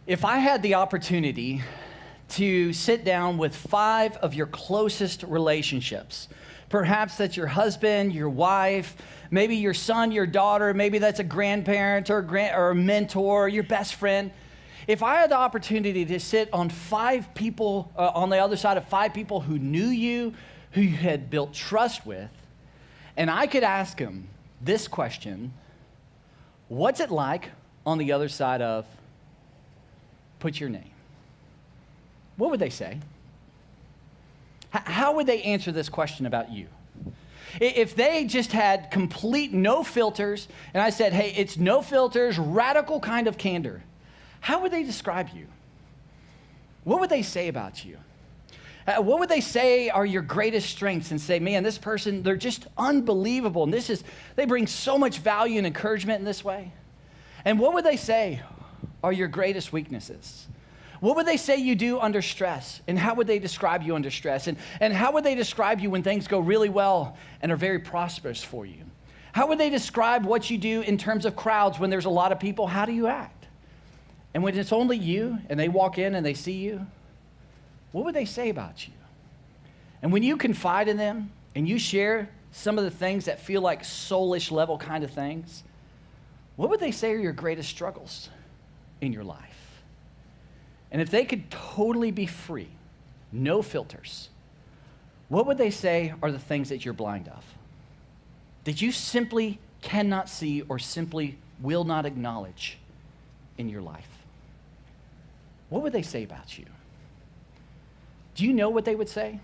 If I had the opportunity to sit down with 5 of your closest relationships, perhaps that's your husband, your wife, maybe your son, your daughter, maybe that's a grandparent or a mentor, your best friend. If I had the opportunity to sit on 5 people, on the other side of 5 people who knew you, who you had built trust with, and I could ask them this question: what's it like on the other side of, put your name? What would they say? How would they answer this question about you? If they just had complete no filters, and I said, hey, it's no filters, radical kind of candor, how would they describe you? What would they say about you? What would they say are your greatest strengths, and say, man, this person, they're just unbelievable, and they bring so much value and encouragement in this way? And what would they say are your greatest weaknesses? What would they say you do under stress? And how would they describe you under stress? And how would they describe you when things go really well and are very prosperous for you? How would they describe what you do in terms of crowds when there's a lot of people? How do you act? And when it's only you and they walk in and they see you, what would they say about you? And when you confide in them and you share some of the things that feel like soulish level kind of things, what would they say are your greatest struggles in your life? And if they could totally be free, no filters, what would they say are the things that you're blind of, that you simply cannot see or simply will not acknowledge in your life? What would they say about you? Do you know what they would say?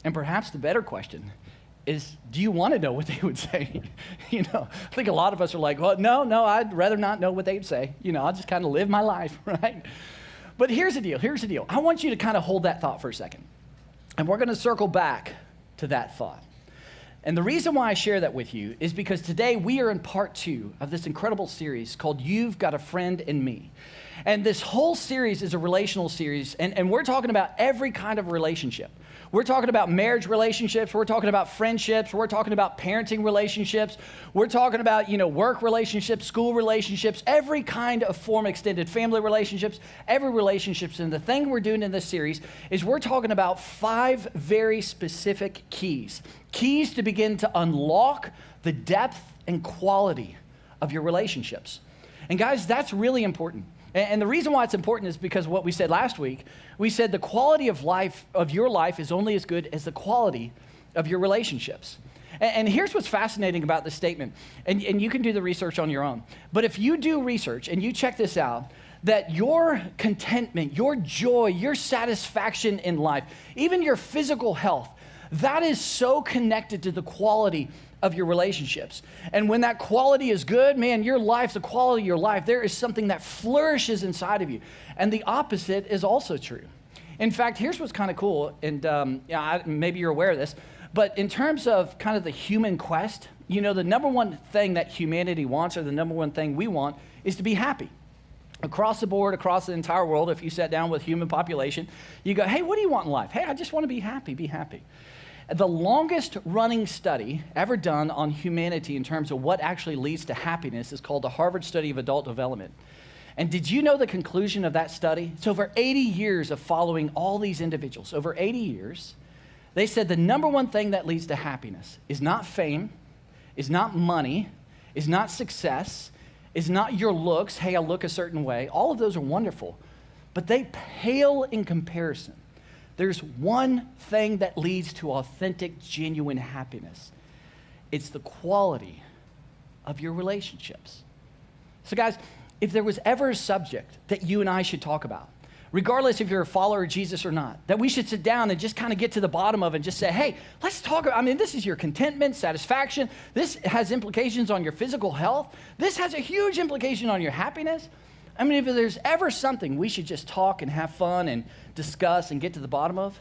And perhaps the better question is, do you want to know what they would say? I think a lot of us are like, well, no, I'd rather not know what they'd say. I'll just kind of live my life, right? But here's the deal. I want you to kind of hold that thought for a second. And we're going to circle back to that thought. And the reason why I share that with you is because today we are in part 2 of this incredible series called You've Got a Friend in Me. And this whole series is a relational series, and we're talking about every kind of relationship. We're talking about marriage relationships. We're talking about friendships. We're talking about parenting relationships. We're talking about, work relationships, school relationships, every kind of form, extended family relationships, every relationships. And the thing we're doing in this series is we're talking about 5 very specific keys to begin to unlock the depth and quality of your relationships. And guys, that's really important. And the reason why it's important is because what we said last week, we said the quality of your life is only as good as the quality of your relationships. And here's what's fascinating about this statement, and you can do the research on your own. But if you do research and you check this out, that your contentment, your joy, your satisfaction in life, even your physical health, that is so connected to the quality of your relationships. And when that quality is good, man, the quality of your life, there is something that flourishes inside of you. And the opposite is also true. In fact, here's what's kind of cool, and maybe you're aware of this, but in terms of kind of the human quest, the number one thing that humanity wants, or the number one thing we want, is to be happy. Across the board, across the entire world, if you sat down with human population, you go, hey, what do you want in life? Hey, I just want to be happy, be happy. The longest running study ever done on humanity in terms of what actually leads to happiness is called the Harvard Study of Adult Development. And did you know the conclusion of that study? It's over 80 years of following all these individuals. Over 80 years, they said the number one thing that leads to happiness is not fame, is not money, is not success, is not your looks. Hey, I look a certain way. All of those are wonderful, but they pale in comparison. There's one thing that leads to authentic, genuine happiness. It's the quality of your relationships. So guys, if there was ever a subject that you and I should talk about, regardless if you're a follower of Jesus or not, that we should sit down and just kind of get to the bottom of it and just say, hey, let's talk. This is your contentment, satisfaction. This has implications on your physical health. This has a huge implication on your happiness. If there's ever something we should just talk and have fun and discuss and get to the bottom of,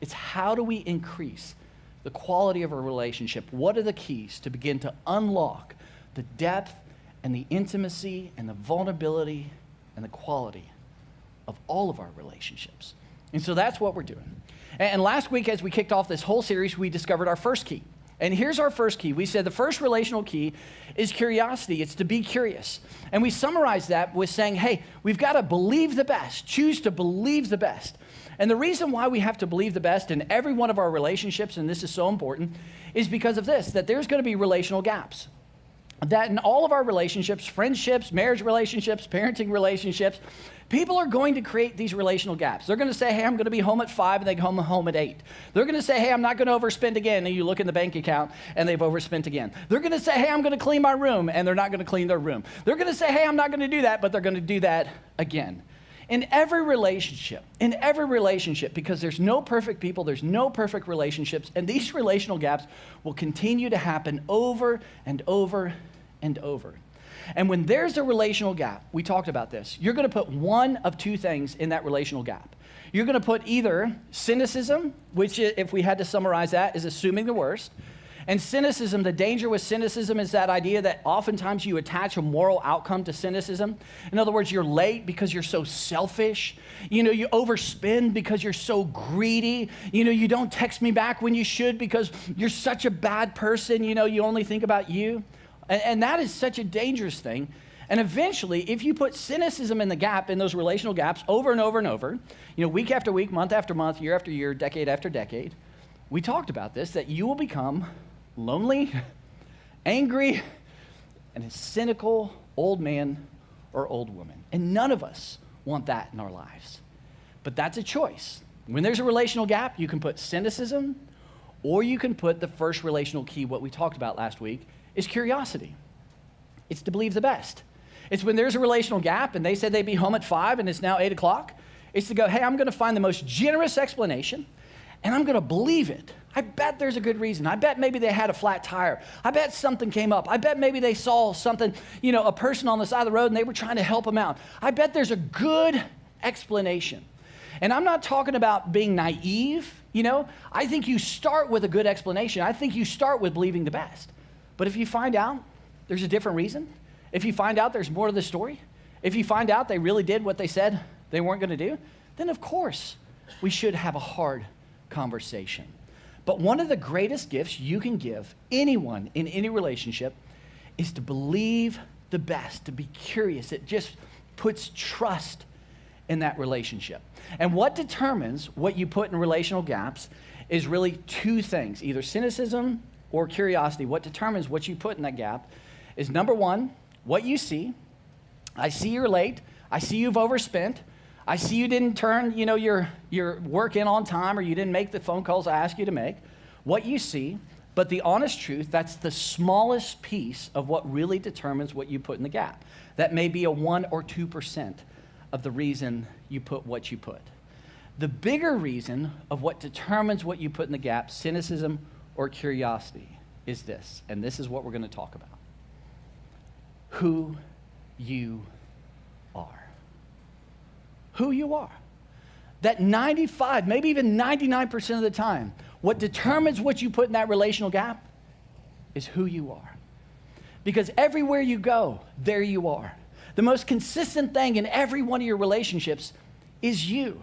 it's how do we increase the quality of our relationship? What are the keys to begin to unlock the depth and the intimacy and the vulnerability and the quality of all of our relationships? And so that's what we're doing. And last week, as we kicked off this whole series, we discovered our first key. And here's our first key. We said the first relational key is curiosity. It's to be curious. And we summarize that with saying, hey, we've got to believe the best, choose to believe the best. And the reason why we have to believe the best in every one of our relationships, and this is so important, is because of this, that there's going to be relational gaps. That in all of our relationships, friendships, marriage relationships, parenting relationships, people are going to create these relational gaps. They're going to say, hey, I'm going to be home at 5, and they come home at 8. They're going to say, hey, I'm not going to overspend again, and you look in the bank account, and they've overspent again. They're going to say, hey, I'm going to clean my room, and they're not going to clean their room. They're going to say, hey, I'm not going to do that, but they're going to do that again. In every relationship, because there's no perfect people, there's no perfect relationships, and these relational gaps will continue to happen over and over and over. And when there's a relational gap, we talked about this, you're going to put one of two things in that relational gap. You're going to put either cynicism, which if we had to summarize that, is assuming the worst. And cynicism, the danger with cynicism is that idea that oftentimes you attach a moral outcome to cynicism. In other words, you're late because you're so selfish. You overspend because you're so greedy. You don't text me back when you should because you're such a bad person. You only think about you. And that is such a dangerous thing. And eventually, if you put cynicism in the gap, in those relational gaps, over and over and over, week after week, month after month, year after year, decade after decade, we talked about this, that you will become lonely, angry, and a cynical old man or old woman. And none of us want that in our lives. But that's a choice. When there's a relational gap, you can put cynicism, or you can put the first relational key, what we talked about last week, is curiosity. It's to believe the best. It's when there's a relational gap and they said they'd be home at 5 and it's now 8 o'clock, it's to go, hey, I'm going to find the most generous explanation and I'm going to believe it. I bet there's a good reason. I bet maybe they had a flat tire. I bet something came up. I bet maybe they saw something, a person on the side of the road and they were trying to help them out. I bet there's a good explanation. And I'm not talking about being naive, I think you start with a good explanation. I think you start with believing the best. But if you find out there's a different reason, if you find out there's more to the story, if you find out they really did what they said they weren't going to do, then of course we should have a hard conversation. But one of the greatest gifts you can give anyone in any relationship is to believe the best, to be curious. It just puts trust in that relationship. And what determines what you put in relational gaps is really two things, either cynicism or curiosity. What determines what you put in that gap is, number one, what you see. I see you're late. I see you've overspent. I see you didn't turn, your work in on time, or you didn't make the phone calls I asked you to make. What you see, but the honest truth, that's the smallest piece of what really determines what you put in the gap. That may be a 1 or 2% of the reason you put what you put. The bigger reason of what determines what you put in the gap, cynicism or curiosity, is this, and this is what we're going to talk about. Who you are. Who you are. That 95, maybe even 99% of the time, what determines what you put in that relational gap is who you are. Because everywhere you go, there you are. The most consistent thing in every one of your relationships is you.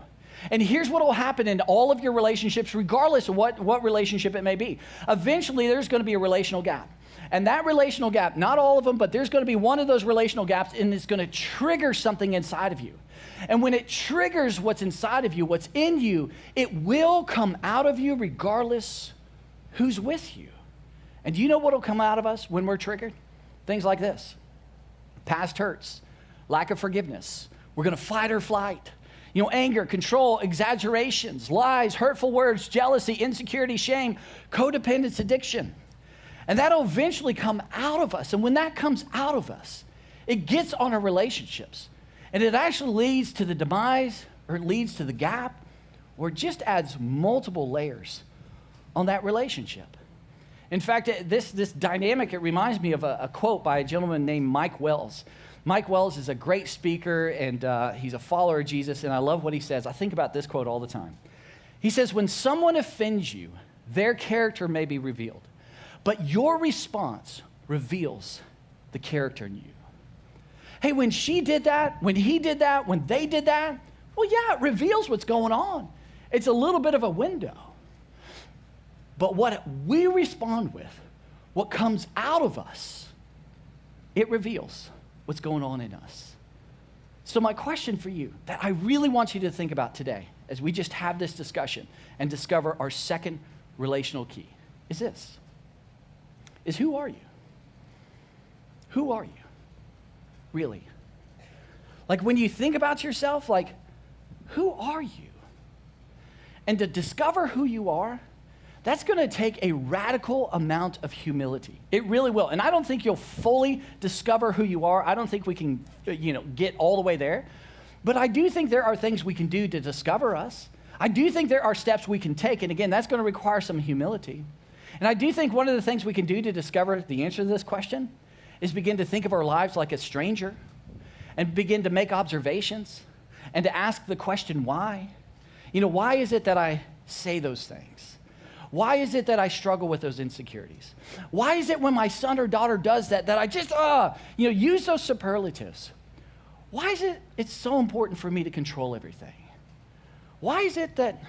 And here's what will happen in all of your relationships, regardless of what relationship it may be. Eventually, there's going to be a relational gap. And that relational gap, not all of them, but there's going to be one of those relational gaps, and it's going to trigger something inside of you. And when it triggers what's inside of you, what's in you, it will come out of you regardless who's with you. And do you know what will come out of us when we're triggered? Things like this. Past hurts, lack of forgiveness. We're going to fight or flight. Anger, control, exaggerations, lies, hurtful words, jealousy, insecurity, shame, codependence, addiction. And that'll eventually come out of us. And when that comes out of us, it gets on our relationships. And it actually leads to the demise, or it leads to the gap, or it just adds multiple layers on that relationship. In fact, this dynamic, it reminds me of a quote by a gentleman named Mike Wells. Mike Wells is a great speaker, and he's a follower of Jesus, and I love what he says. I think about this quote all the time. He says, when someone offends you, their character may be revealed, but your response reveals the character in you. Hey, when she did that, when he did that, when they did that, well, yeah, it reveals what's going on. It's a little bit of a window. But what we respond with, what comes out of us, it reveals what's going on in us. So my question for you that I really want you to think about today as we just have this discussion and discover our second relational key is this, is who are you? Who are you? Really? Like when you think about yourself, like who are you? And to discover who you are, that's going to take a radical amount of humility. It really will. And I don't think you'll fully discover who you are. I don't think we can, get all the way there. But I do think there are things we can do to discover us. I do think there are steps we can take. And again, that's going to require some humility. And I do think one of the things we can do to discover the answer to this question is begin to think of our lives like a stranger and begin to make observations and to ask the question, why? Why is it that I say those things? Why is it that I struggle with those insecurities? Why is it when my son or daughter does that I just, use those superlatives? Why is it's so important for me to control everything? Why is it that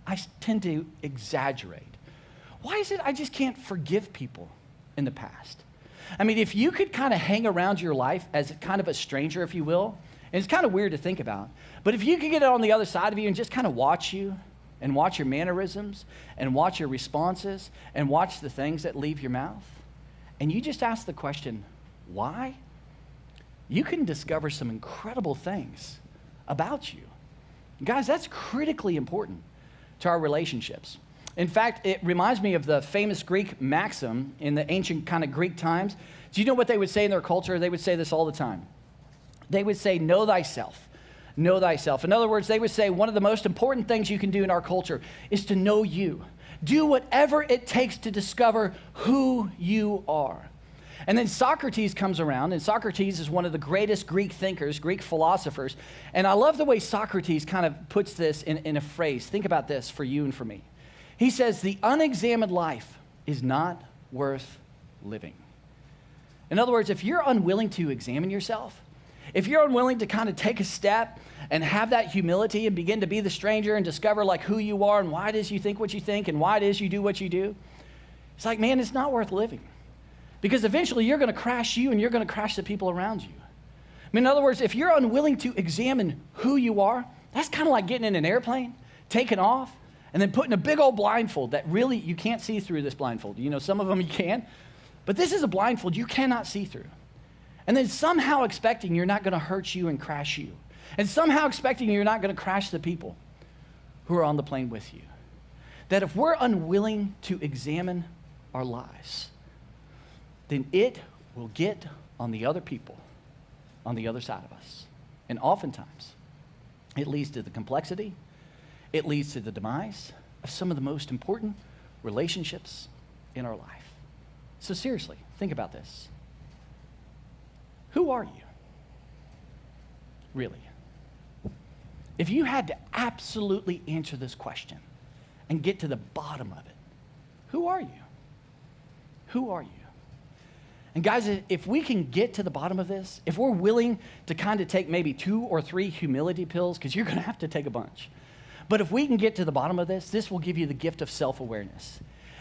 I tend to exaggerate? Why is it I just can't forgive people in the past? I mean, if you could kind of hang around your life as kind of a stranger, if you will, and it's kind of weird to think about, but if you could get it on the other side of you and just kind of watch you, and watch your mannerisms, and watch your responses, and watch the things that leave your mouth, and you just ask the question, why? You can discover some incredible things about you. Guys, that's critically important to our relationships. In fact, it reminds me of the famous Greek maxim in the ancient kind of Greek times. Do you know what they would say in their culture? They would say this all the time. They would say, know thyself. Know thyself. In other words, they would say one of the most important things you can do in our culture is to know you. Do whatever it takes to discover who you are. And then Socrates comes around, and Socrates is one of the greatest Greek thinkers, Greek philosophers. And I love the way Socrates kind of puts this in a phrase. Think about this for you and for me. He says, the unexamined life is not worth living. In other words, if you're unwilling to examine yourself, if you're unwilling to kind of take a step and have that humility and begin to be the stranger and discover like who you are and why it is you think what you think and why it is you do what you do, it's like, man, it's not worth living. Because eventually you're going to crash you and you're going to crash the people around you. I mean, in other words, if you're unwilling to examine who you are, that's kind of like getting in an airplane, taking off, and then putting a big old blindfold that really you can't see through this blindfold. Some of them you can, but this is a blindfold you cannot see through. And then somehow expecting you're not going to hurt you and crash you. And somehow expecting you're not going to crash the people who are on the plane with you. That if we're unwilling to examine our lives, then it will get on the other people on the other side of us. And oftentimes, it leads to the complexity, it leads to the demise of some of the most important relationships in our life. So seriously, think about this. Who are you? Really? If you had to absolutely answer this question and get to the bottom of it, who are you? Who are you? And guys, if we can get to the bottom of this, if we're willing to kind of take maybe 2 or 3 humility pills, because you're going to have to take a bunch, but if we can get to the bottom of this will give you the gift of self-awareness.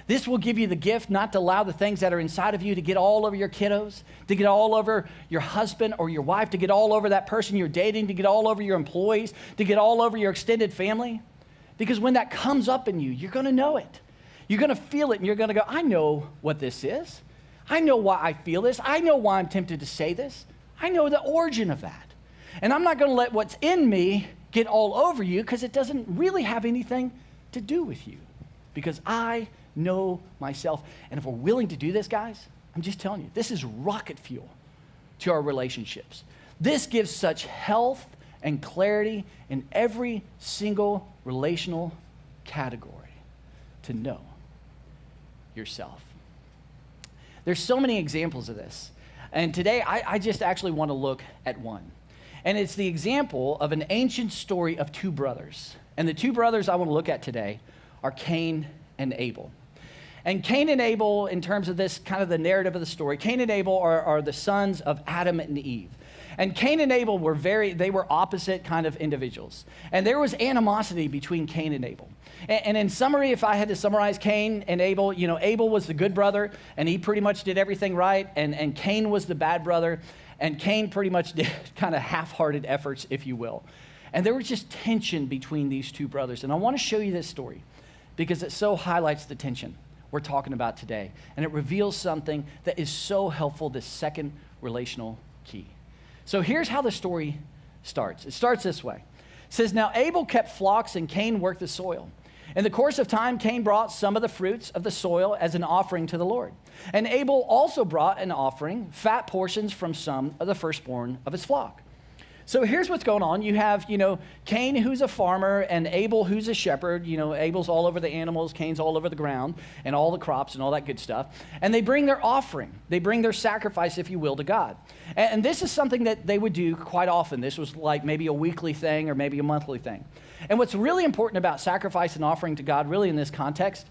This will give you the gift not to allow the things that are inside of you to get all over your kiddos, to get all over your husband or your wife, to get all over that person you're dating, to get all over your employees, to get all over your extended family. Because when that comes up in you, you're going to know it. You're going to feel it, and you're going to go, I know what this is. I know why I feel this. I know why I'm tempted to say this. I know the origin of that. And I'm not going to let what's in me get all over you because it doesn't really have anything to do with you. Because I know myself. And if we're willing to do this, guys, I'm just telling you, this is rocket fuel to our relationships. This gives such health and clarity in every single relational category to know yourself. There's so many examples of this. And today, I just actually want to look at one. And it's the example of an ancient story of 2 brothers. And the 2 brothers I want to look at today are Cain and Abel. And Cain and Abel, in terms of this kind of the narrative of the story, Cain and Abel are the sons of Adam and Eve. And Cain and Abel they were opposite kind of individuals. And there was animosity between Cain and Abel. And in summary, if I had to summarize Cain and Abel, Abel was the good brother, and he pretty much did everything right. And Cain was the bad brother, and Cain pretty much did kind of half-hearted efforts, if you will. And there was just tension between these two brothers. And I want to show you this story because it so highlights the tension we're talking about today. And it reveals something that is so helpful, this second relational key. So here's how the story starts. It starts this way. It says, now Abel kept flocks and Cain worked the soil. In the course of time, Cain brought some of the fruits of the soil as an offering to the Lord. And Abel also brought an offering, fat portions from some of the firstborn of his flock. So here's what's going on. You have, Cain, who's a farmer, and Abel, who's a shepherd. Abel's all over the animals, Cain's all over the ground, and all the crops and all that good stuff. And they bring their offering. They bring their sacrifice, if you will, to God. And this is something that they would do quite often. This was like maybe a weekly thing or maybe a monthly thing. And what's really important about sacrifice and offering to God, really in this context,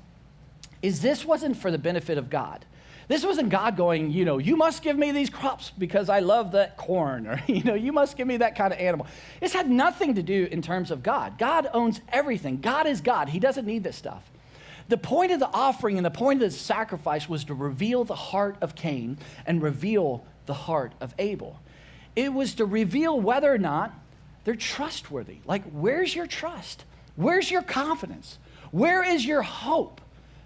is this wasn't for the benefit of God. This wasn't God going, you must give me these crops because I love that corn, or, you must give me that kind of animal. This had nothing to do in terms of God. God owns everything. God is God. He doesn't need this stuff. The point of the offering and the point of the sacrifice was to reveal the heart of Cain and reveal the heart of Abel. It was to reveal whether or not they're trustworthy. Like, where's your trust? Where's your confidence? Where is your hope?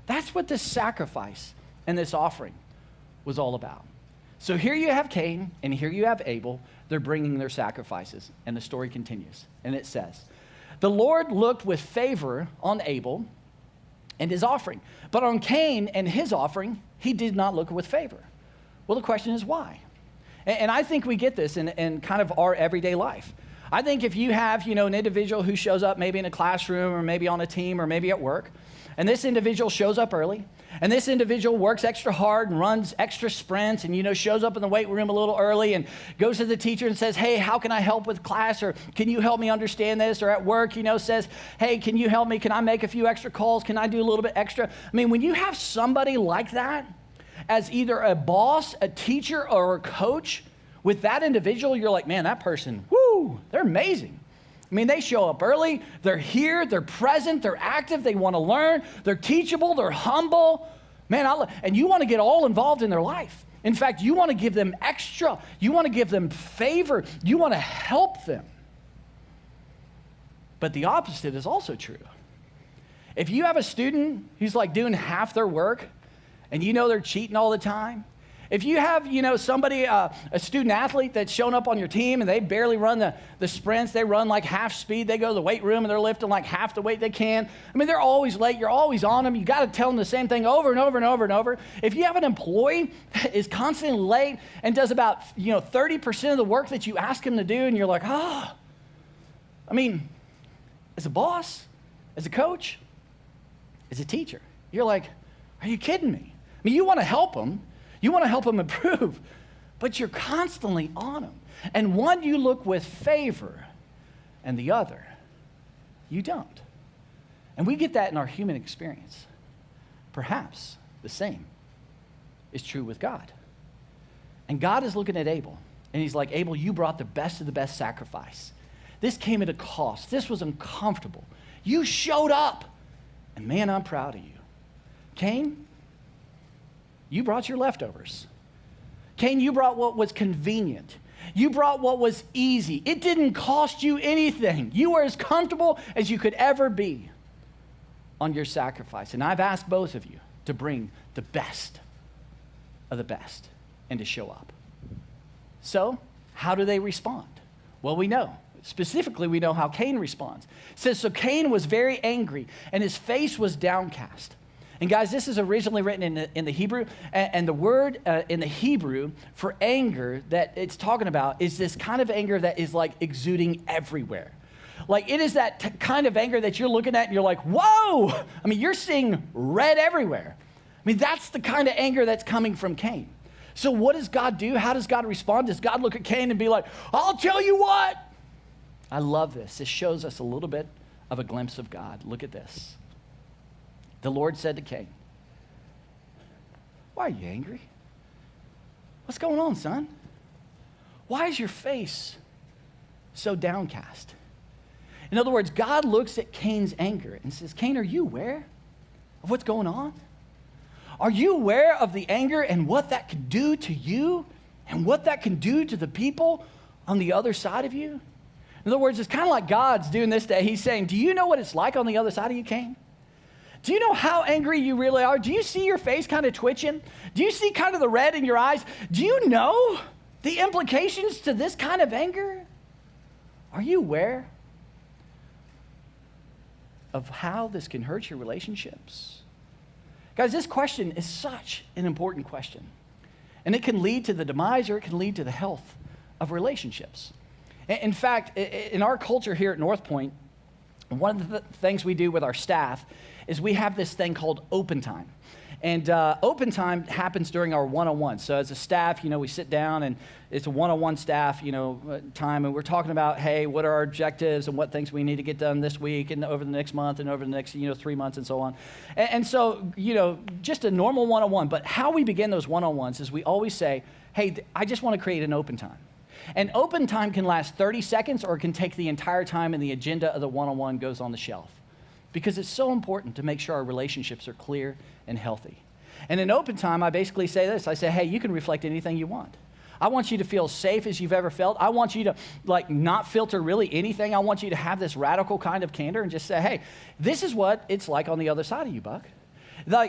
That's what this sacrifice and this offering was all about. So here you have Cain and here you have Abel. They're bringing their sacrifices, and the story continues. And it says, the Lord looked with favor on Abel and his offering, but on Cain and his offering, he did not look with favor. Well, the question is why? And I think we get this in kind of our everyday life. I think if you have, an individual who shows up maybe in a classroom or maybe on a team or maybe at work, and this individual shows up early, and this individual works extra hard and runs extra sprints and, shows up in the weight room a little early and goes to the teacher and says, hey, how can I help with class? Or can you help me understand this? Or at work, says, hey, can you help me? Can I make a few extra calls? Can I do a little bit extra? I mean, when you have somebody like that as either a boss, a teacher, or a coach, with that individual, you're like, man, that person, whoo, they're amazing. I mean, they show up early, they're here, they're present, they're active, they want to learn, they're teachable, they're humble. Man, and you want to get all involved in their life. In fact, you want to give them extra. You want to give them favor. You want to help them. But the opposite is also true. If you have a student who's like doing half their work and they're cheating all the time, if you have, somebody, a student athlete that's shown up on your team and they barely run the sprints, they run like half speed, they go to the weight room and they're lifting like half the weight they can. I mean, they're always late. You're always on them. You got to tell them the same thing over and over and over and over. If you have an employee that is constantly late and does about, 30% of the work that you ask him to do, and you're like, I mean, as a boss, as a coach, as a teacher, you're like, are you kidding me? I mean, you want to help them. You want to help them improve, but you're constantly on them. And one you look with favor, and the other you don't. And we get that in our human experience. Perhaps the same is true with God. And God is looking at Abel, and he's like, Abel, you brought the best of the best sacrifice. This came at a cost. This was uncomfortable. You showed up, and man, I'm proud of you. Cain, you brought your leftovers. Cain, you brought what was convenient. You brought what was easy. It didn't cost you anything. You were as comfortable as you could ever be on your sacrifice. And I've asked both of you to bring the best of the best and to show up. So, how do they respond? Well, we know. Specifically, we know how Cain responds. It says, so Cain was very angry, and his face was downcast. And guys, this is originally written in the Hebrew, and the word in the Hebrew for anger that it's talking about is this kind of anger that is like exuding everywhere. Like it is that kind of anger that you're looking at and you're like, whoa! I mean, you're seeing red everywhere. I mean, that's the kind of anger that's coming from Cain. So what does God do? How does God respond? Does God look at Cain and be like, I'll tell you what? I love this. This shows us a little bit of a glimpse of God. Look at this. The Lord said to Cain, why are you angry? What's going on, son? why is your face so downcast? In other words, God looks at Cain's anger and says, Cain, are you aware of what's going on? Are you aware of the anger and what that can do to you and what that can do to the people on the other side of you? In other words, it's kind of like God's doing this day. He's saying, do you know what it's like on the other side of you, Cain? Do you know how angry you really are? Do you see your face kind of twitching? Do you see kind of the red in your eyes? Do you know the implications to this kind of anger? Are you aware of how this can hurt your relationships? Guys, this question is such an important question. And it can lead to the demise or it can lead to the health of relationships. In fact, in our culture here at North Point, one of the things we do with our staff is we have this thing called open time. And open time happens during our one-on-one. So as a staff, we sit down and it's a one-on-one staff, time. And we're talking about, hey, what are our objectives and what things we need to get done this week and over the next month and over the next, 3 months and so on. And so, just a normal one-on-one. But how we begin those one-on-ones is we always say, hey, I just want to create an open time. And open time can last 30 seconds or it can take the entire time and the agenda of the one-on-one goes on the shelf. Because it's so important to make sure our relationships are clear and healthy. And in open time, I basically say this. I say, hey, you can reflect anything you want. I want you to feel safe as you've ever felt. I want you to not filter really anything. I want you to have this radical kind of candor and just say, hey, this is what it's like on the other side of you, Buck.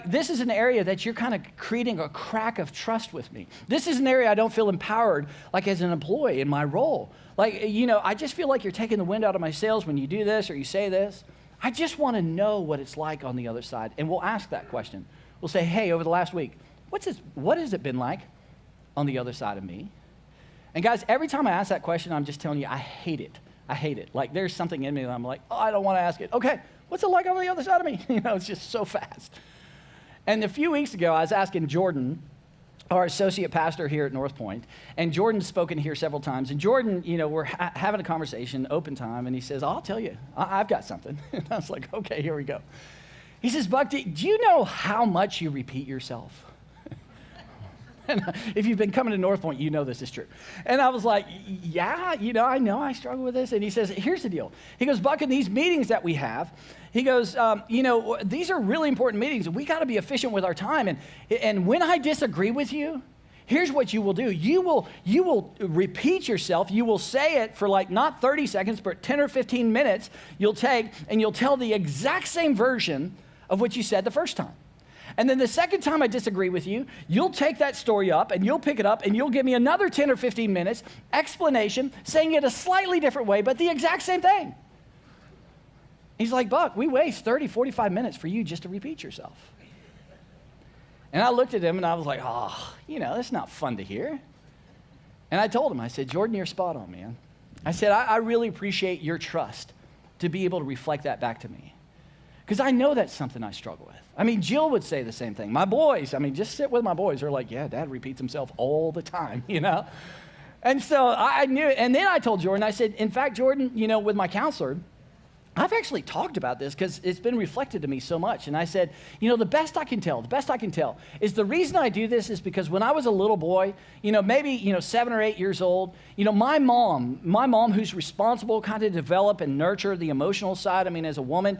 This is an area that you're kind of creating a crack of trust with me. This is an area I don't feel empowered as an employee in my role. I just feel like you're taking the wind out of my sails when you do this or you say this. I just want to know what it's like on the other side. And we'll ask that question. We'll say, hey, over the last week, what has it been like on the other side of me? And guys, every time I ask that question, I'm just telling you, I hate it. I hate it. There's something in me that I'm like, oh, I don't want to ask it. Okay, what's it like on the other side of me? It's just so fast. And a few weeks ago, I was asking Jordan, our associate pastor here at North Point, and Jordan's spoken here several times. And Jordan, we're having a conversation, open time, and he says, I'll tell you, I've got something. And I was like, okay, here we go. He says, Buck, do you know how much you repeat yourself? And if you've been coming to North Point, you know this is true. And I was like, yeah, I know I struggle with this. And he says, here's the deal. He goes, Buck, in these meetings that we have, he goes, these are really important meetings. And we got to be efficient with our time. And when I disagree with you, here's what you will do. You will repeat yourself. You will say it for not 30 seconds, but 10 or 15 minutes you'll take, and you'll tell the exact same version of what you said the first time. And then the second time I disagree with you, you'll take that story up and you'll pick it up and you'll give me another 10 or 15 minutes explanation, saying it a slightly different way, but the exact same thing. He's like, Buck, we waste 30, 45 minutes for you just to repeat yourself. And I looked at him and I was like, oh, that's not fun to hear. And I told him, I said, Jordan, you're spot on, man. I said, I really appreciate your trust to be able to reflect that back to me. Because I know that's something I struggle with. Jill would say the same thing. My boys, just sit with my boys. They're like, yeah, Dad repeats himself all the time, And so I knew it. And then I told Jordan, I said, in fact, Jordan, with my counselor, I've actually talked about this because it's been reflected to me so much. And I said, the best I can tell is the reason I do this is because when I was a little boy, maybe, 7 or 8 years old, my mom who's responsible kind of develop and nurture the emotional side. As a women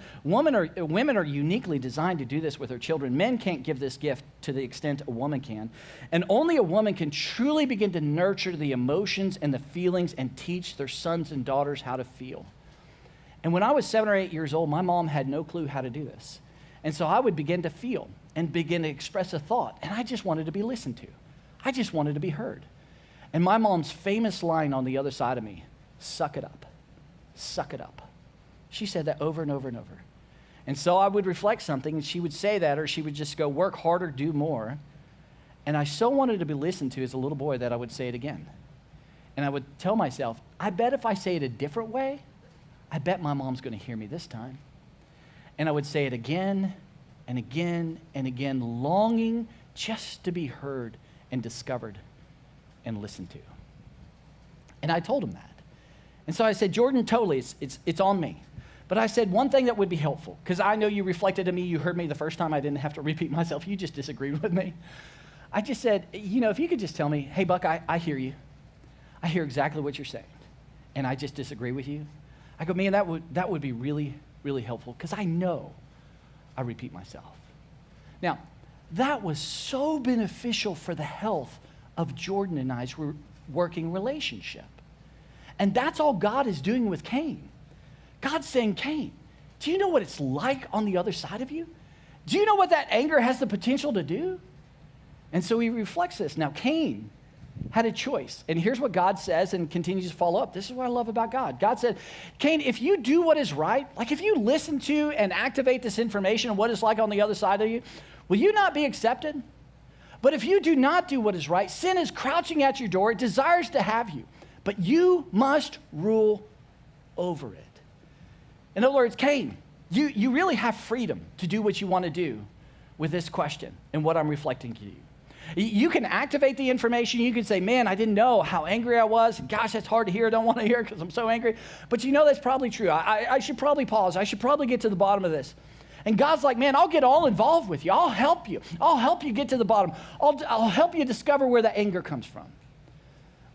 are uniquely designed to do this with their children. Men can't give this gift to the extent a woman can. And only a woman can truly begin to nurture the emotions and the feelings and teach their sons and daughters how to feel. And when I was 7 or 8 years old, my mom had no clue how to do this. And so I would begin to feel and begin to express a thought. And I just wanted to be listened to. I just wanted to be heard. And my mom's famous line on the other side of me, suck it up, suck it up. She said that over and over and over. And so I would reflect something and she would say that, or she would just go, work harder, do more. And I so wanted to be listened to as a little boy that I would say it again. And I would tell myself, I bet if I say it a different way, I bet my mom's going to hear me this time. And I would say it again and again and again, longing just to be heard and discovered and listened to. And I told him that. And so I said, Jordan, totally, it's on me. But I said one thing that would be helpful, because I know you reflected to me, you heard me the first time, I didn't have to repeat myself, you just disagreed with me. I just said, if you could just tell me, hey, Buck, I hear you. I hear exactly what you're saying, and I just disagree with you. I go, man, that would be really, really helpful, because I know I repeat myself. Now, that was so beneficial for the health of Jordan and I's working relationship. And that's all God is doing with Cain. God's saying, Cain, do you know what it's like on the other side of you? Do you know what that anger has the potential to do? And so he reflects this. Now, Cain had a choice. And here's what God says and continues to follow up. This is what I love about God. God said, Cain, if you do what is right, like if you listen to and activate this information of what it's like on the other side of you, will you not be accepted? But if you do not do what is right, sin is crouching at your door. It desires to have you, but you must rule over it. In other words, Cain, you really have freedom to do what you want to do with this question and what I'm reflecting to you. You can activate the information. You can say, man, I didn't know how angry I was. Gosh, that's hard to hear. I don't want to hear because I'm so angry. But you know that's probably true. I should probably pause. I should probably get to the bottom of this. And God's like, man, I'll get all involved with you. I'll help you. I'll help you get to the bottom. I'll help you discover where the anger comes from.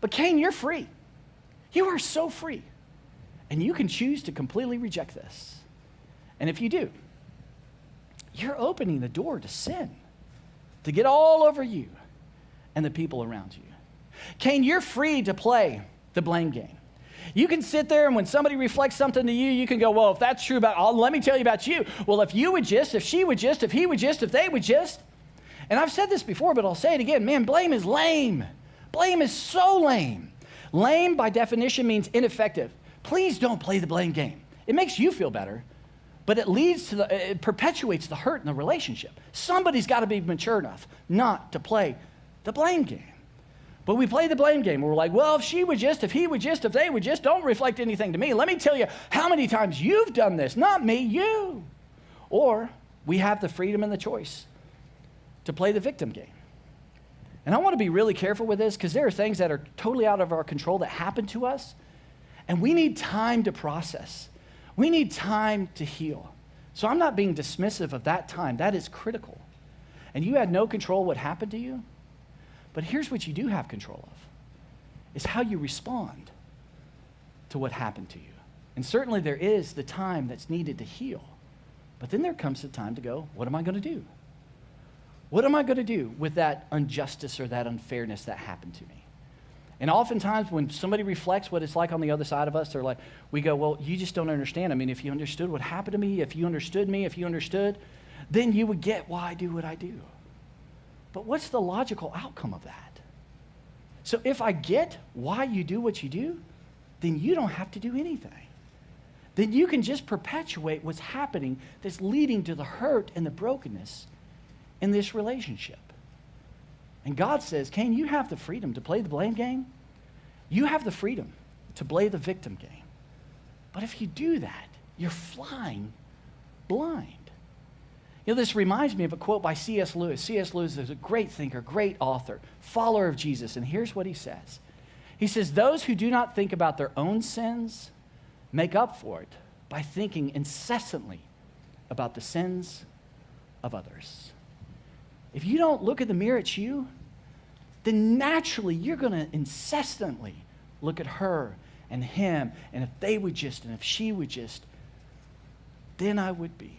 But Cain, you're free. You are so free. And you can choose to completely reject this. And if you do, you're opening the door to sin, to get all over you and the people around you. Cain, you're free to play the blame game. You can sit there, and when somebody reflects something to you, you can go, well, if that's true let me tell you about you. Well, if you would just, if she would just, if he would just, if they would just. And I've said this before, but I'll say it again. Man, blame is lame. Blame is so lame. Lame, by definition, means ineffective. Please don't play the blame game. It makes you feel better, but it perpetuates the hurt in the relationship. Somebody's got to be mature enough not to play the blame game. But we play the blame game. We're like, well, if she would just, if he would just, if they would just, don't reflect anything to me. Let me tell you how many times you've done this. Not me, you. Or we have the freedom and the choice to play the victim game. And I want to be really careful with this, because there are things that are totally out of our control that happen to us, and we need time to process. We need time to heal. So I'm not being dismissive of that time. That is critical. And you had no control what happened to you. But here's what you do have control of, is how you respond to what happened to you. And certainly there is the time that's needed to heal. But then there comes the time to go, what am I going to do? What am I going to do with that injustice or that unfairness that happened to me? And oftentimes when somebody reflects what it's like on the other side of us, they're like, we go, well, you just don't understand. I mean, if you understood what happened to me, if you understood, then you would get why I do what I do. But what's the logical outcome of that? So if I get why you do what you do, then you don't have to do anything. Then you can just perpetuate what's happening that's leading to the hurt and the brokenness in this relationship. And God says, Cain, you have the freedom to play the blame game. You have the freedom to play the victim game. But if you do that, you're flying blind. You know, this reminds me of a quote by C.S. Lewis. C.S. Lewis is a great thinker, great author, follower of Jesus. And here's what he says. He says, those who do not think about their own sins make up for it by thinking incessantly about the sins of others. If you don't look in the mirror at you, then naturally you're going to incessantly look at her and him, and if they would just, and if she would just, then I would be.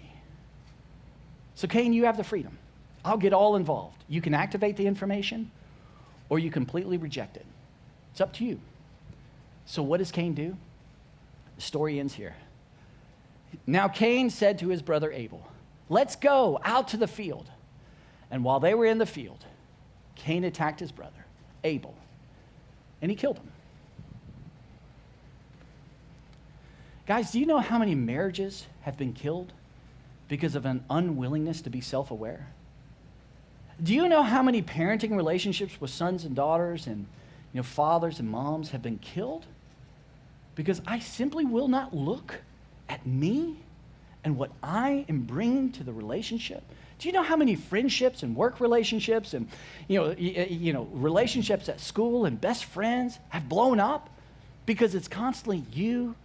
So Cain, you have the freedom. I'll get all involved. You can activate the information, or you completely reject it. It's up to you. So what does Cain do? The story ends here. Now Cain said to his brother Abel, let's go out to the field. And while they were in the field, Cain attacked his brother, Abel, and he killed him. Guys, do you know how many marriages have been killed because of an unwillingness to be self-aware? Do you know how many parenting relationships with sons and daughters and fathers and moms have been killed because I simply will not look at me and what I am bringing to the relationship? Do you know how many friendships and work relationships and relationships at school and best friends have blown up because it's constantly you,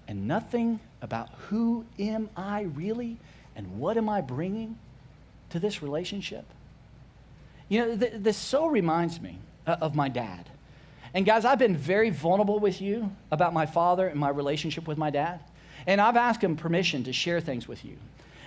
and nothing about who am I really and what am I bringing to this relationship? This so reminds me of my dad. And guys, I've been very vulnerable with you about my father and my relationship with my dad. And I've asked him permission to share things with you.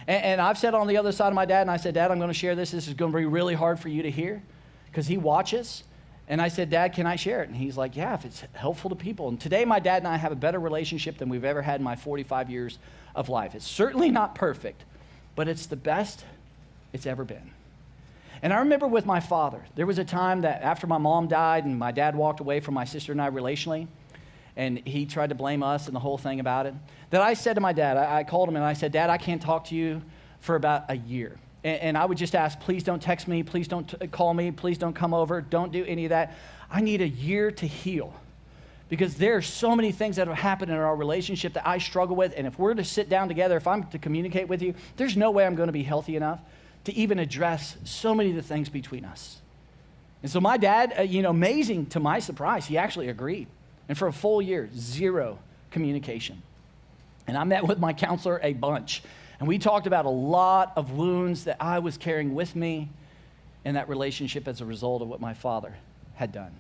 And I've sat on the other side of my dad and I said, Dad, I'm going to share this. This is going to be really hard for you to hear because he watches. And I said, Dad, can I share it? And he's like, yeah, if it's helpful to people. And today my dad and I have a better relationship than we've ever had in my 45 years of life. It's certainly not perfect, but it's the best it's ever been. And I remember with my father, there was a time that after my mom died and my dad walked away from my sister and I relationally, and he tried to blame us and the whole thing about it, that I said to my dad, I called him and I said, Dad, I can't talk to you for about a year. And I would just ask, please don't text me, please don't call me, please don't come over, don't do any of that. I need a year to heal because there are so many things that have happened in our relationship that I struggle with, and if we're to sit down together, if I'm to communicate with you, there's no way I'm going to be healthy enough to even address so many of the things between us. And so my dad, amazing to my surprise, he actually agreed. And for a full year, zero communication. And I met with my counselor a bunch. And we talked about a lot of wounds that I was carrying with me in that relationship as a result of what my father had done.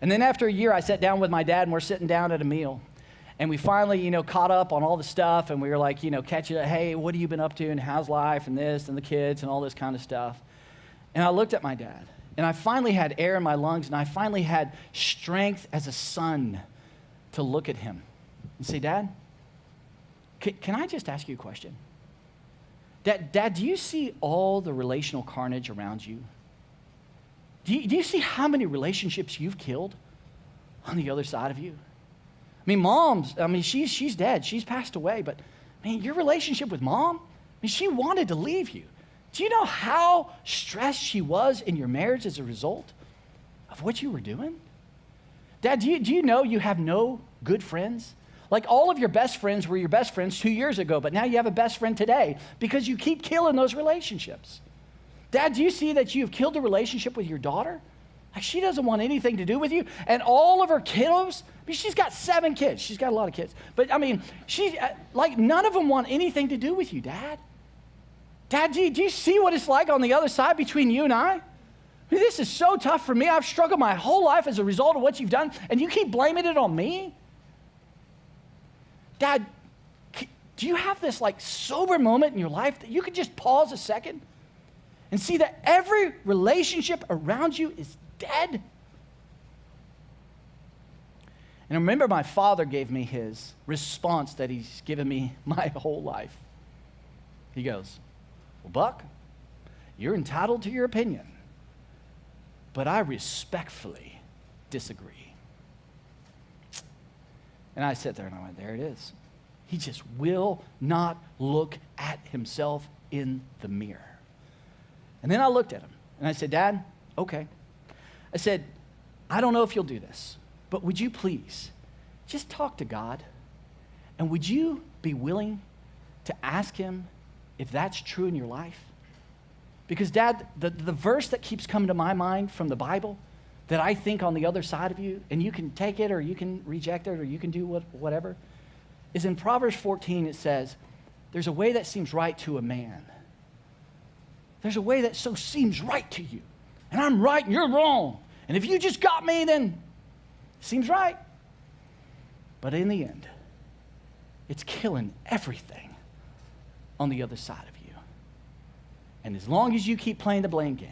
And then after a year, I sat down with my dad and we're sitting down at a meal. And we finally, caught up on all the stuff and we were like, catching up, hey, what have you been up to and how's life and this and the kids and all this kind of stuff. And I looked at my dad and I finally had air in my lungs and I finally had strength as a son to look at him and say, Dad, can I just ask you a question? Dad, do you see all the relational carnage around you? Do you see how many relationships you've killed on the other side of you? Mom's, she's dead. She's passed away. But, your relationship with Mom, she wanted to leave you. Do you know how stressed she was in your marriage as a result of what you were doing? Dad, do you know you have no good friends? Like all of your best friends were your best friends 2 years ago, but now you have a best friend today because you keep killing those relationships. Dad, do you see that you've killed a relationship with your daughter? Like she doesn't want anything to do with you. And all of her kiddos, she's got 7 kids. She's got a lot of kids. But she's none of them want anything to do with you, Dad. Dad, do you see what it's like on the other side between you and I? This is so tough for me. I've struggled my whole life as a result of what you've done, and you keep blaming it on me? Dad, do you have this sober moment in your life that you could just pause a second and see that every relationship around you is dead? And I remember my father gave me his response that he's given me my whole life. He goes, well, Buck, you're entitled to your opinion, but I respectfully disagree. And I sat there and I went, there it is. He just will not look at himself in the mirror. And then I looked at him and I said, Dad, okay. I said, I don't know if you'll do this, but would you please just talk to God? And would you be willing to ask him if that's true in your life? Because Dad, the verse that keeps coming to my mind from the Bible that I think on the other side of you, and you can take it or you can reject it or you can do whatever, is in Proverbs 14 it says, there's a way that seems right to a man. There's a way that so seems right to you. And I'm right and you're wrong. And if you just got me, then it seems right. But in the end, it's killing everything on the other side of you. And as long as you keep playing the blame game,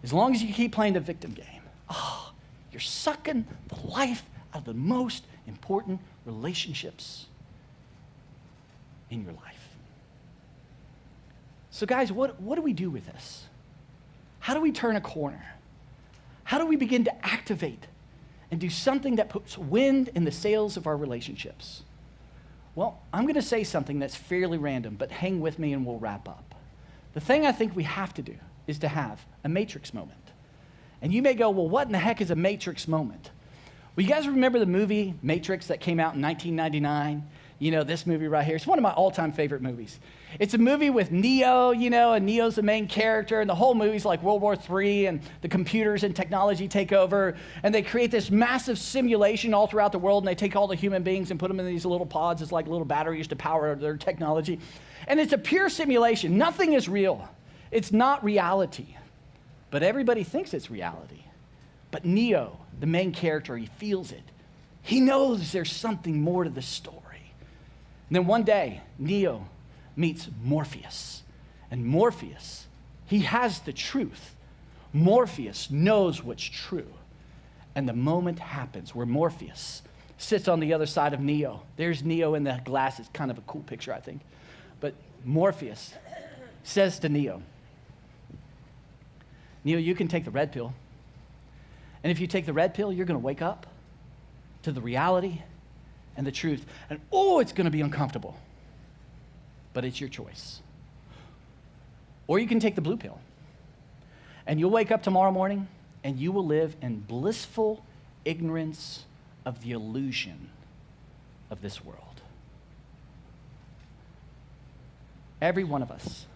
as long as you keep playing the victim game, you're sucking the life out of the most important relationships in your life. So guys, what do we do with this? How do we turn a corner? How do we begin to activate and do something that puts wind in the sails of our relationships? Well, I'm going to say something that's fairly random, but hang with me and we'll wrap up. The thing I think we have to do is to have a matrix moment. And you may go, well, what in the heck is a matrix moment? Well, you guys remember the movie Matrix that came out in 1999? This movie right here. It's one of my all-time favorite movies. It's a movie with Neo, and Neo's the main character, and the whole movie's like World War III, and the computers and technology take over, and they create this massive simulation all throughout the world, and they take all the human beings and put them in these little pods. It's like little batteries to power their technology. And it's a pure simulation. Nothing is real. It's not reality. But everybody thinks it's reality. But Neo, the main character, he feels it. He knows there's something more to the story. And then one day, Neo meets Morpheus. And Morpheus, he has the truth. Morpheus knows what's true. And the moment happens where Morpheus sits on the other side of Neo. There's Neo in the glasses, kind of a cool picture, I think. But Morpheus says to Neo, Neo, you can take the red pill. And if you take the red pill, you're going to wake up to the reality and the truth. And it's going to be uncomfortable. But it's your choice. Or you can take the blue pill. And you'll wake up tomorrow morning and you will live in blissful ignorance of the illusion of this world. Every one of us,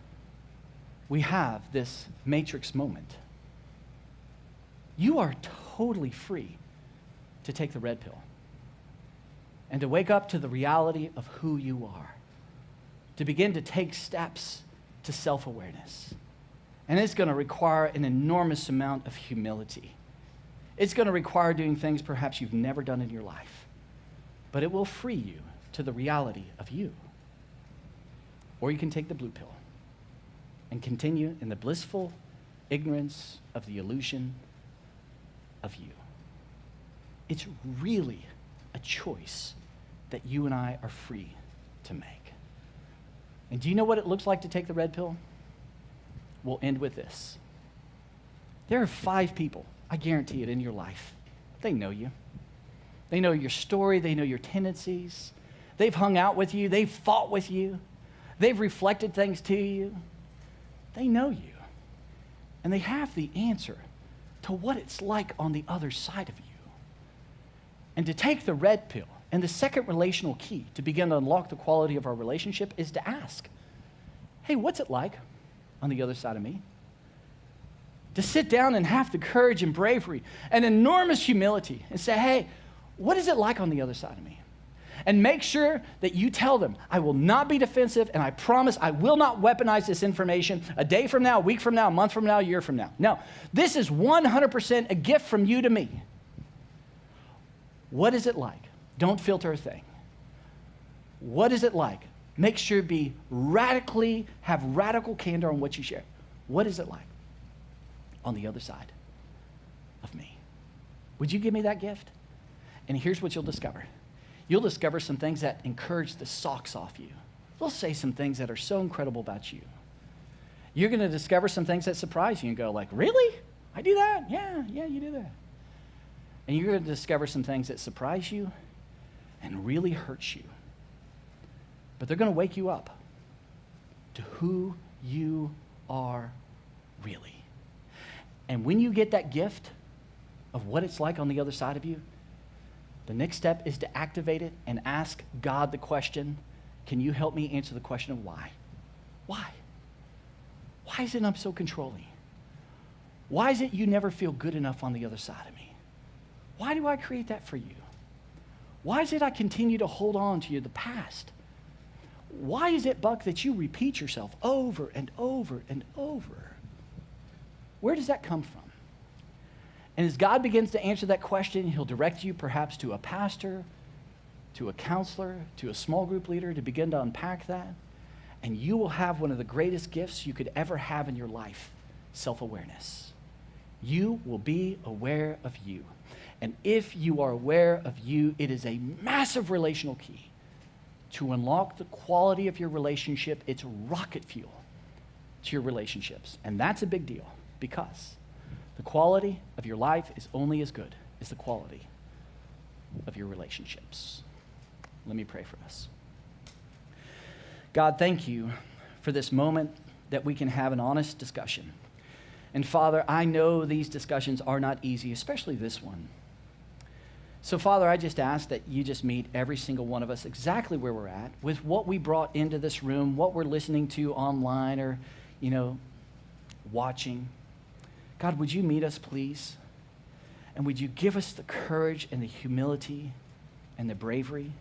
we have this matrix moment. You are totally free to take the red pill and to wake up to the reality of who you are, to begin to take steps to self-awareness. And it's going to require an enormous amount of humility. It's going to require doing things perhaps you've never done in your life, but it will free you to the reality of you. Or you can take the blue pill and continue in the blissful ignorance of the illusion of you. It's really a choice that you and I are free to make. And do you know what it looks like to take the red pill? We'll end with this. There are 5 people, I guarantee it, in your life. They know you. They know your story. They know your tendencies. They've hung out with you. They've fought with you. They've reflected things to you. They know you. And they have the answer to what it's like on the other side of you. And to take the red pill, and the second relational key to begin to unlock the quality of our relationship is to ask, hey, what's it like on the other side of me? To sit down and have the courage and bravery and enormous humility and say, hey, what is it like on the other side of me? And make sure that you tell them, I will not be defensive, and I promise I will not weaponize this information a day from now, a week from now, a month from now, a year from now. No, this is 100% a gift from you to me. What is it like? Don't filter a thing. What is it like? Make sure have radical candor on what you share. What is it like on the other side of me? Would you give me that gift? And here's what you'll discover. You'll discover some things that encourage the socks off you. They'll say some things that are so incredible about you. You're going to discover some things that surprise you and go like, really? I do that? Yeah, you do that. And you're going to discover some things that surprise you and really hurt you. But they're going to wake you up to who you are really. And when you get that gift of what it's like on the other side of you, the next step is to activate it and ask God the question, can you help me answer the question of why? Why? Why is it I'm so controlling? Why is it you never feel good enough on the other side of me? Why do I create that for you? Why is it I continue to hold on to the past? Why is it, Buck, that you repeat yourself over and over and over? Where does that come from? And as God begins to answer that question, he'll direct you perhaps to a pastor, to a counselor, to a small group leader to begin to unpack that. And you will have one of the greatest gifts you could ever have in your life, self-awareness. You will be aware of you. And if you are aware of you, it is a massive relational key to unlock the quality of your relationship. It's rocket fuel to your relationships. And that's a big deal because the quality of your life is only as good as the quality of your relationships. Let me pray for us. God, thank you for this moment that we can have an honest discussion. And Father, I know these discussions are not easy, especially this one. So Father, I just ask that you just meet every single one of us exactly where we're at with what we brought into this room, what we're listening to online or, watching. God, would you meet us, please? And would you give us the courage and the humility and the bravery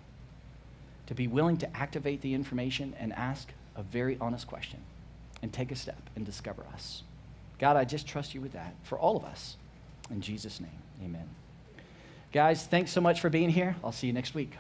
to be willing to activate the information and ask a very honest question and take a step and discover us. God, I just trust you with that for all of us. In Jesus' name, amen. Guys, thanks so much for being here. I'll see you next week.